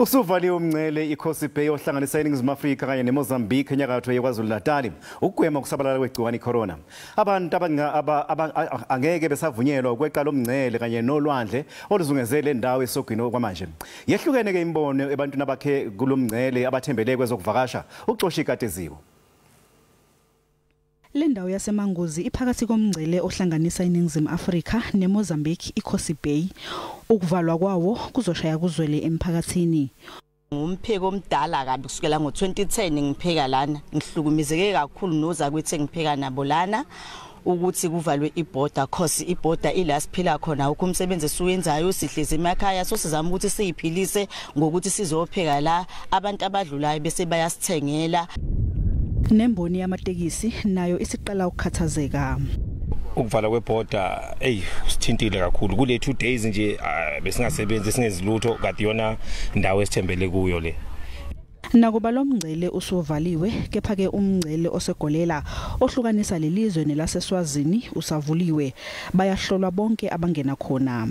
Usuvaliwe umngcele iKosi ohlanganisa Iningizimu Africa kanye neMozambiqe enyakatho yeKwazulu Natal ukugwema ukusabalala kwegciwane iCorona. Abantu angeke besavunyelwa ukweqa lomgcele kanye nolwandle oluzungeze lendawo esogwini okwamanje. Yehlukene ke imibono ebantwini abakhe kulomgcele abathembele kwezokuvakasha uxoshi kateziwe. Lendawo yasemangozi iphakathi komngcele ohlanganisa Iningizimu Africa neMozambiqe iKosi Bay. Ukuvalwa kwawo kuzoshaya kuzwele emphakathini. Umpheko omdala kabi kusukela ngo2010 ngipheka lana ngihlukumezeke kakhulu noza kwethi ngipheka nabo lana ukuthi kuvalwe iborder cause iborder ila siphila khona ukumsebenzi esiwenzayo sihleze emakhaya so sizama ukuthi siyiphilise ngokuthi sizopheka la abantu abadlulayo bese bayasithengela. Nemboni yamatekisi nayo isiqala ukukhathazeka. Ukuvala kweborder sithintile kakhulu kule 2 days nje besingasebenzi singezilutho kade yona indawo esithembele kuyo le. Nakuba lomgcele usuvaliwe kepha ke umngcele osegolela ohlukanisa lelizwe nelaseswazini usavuliwe bayahlolwa bonke abangena khona.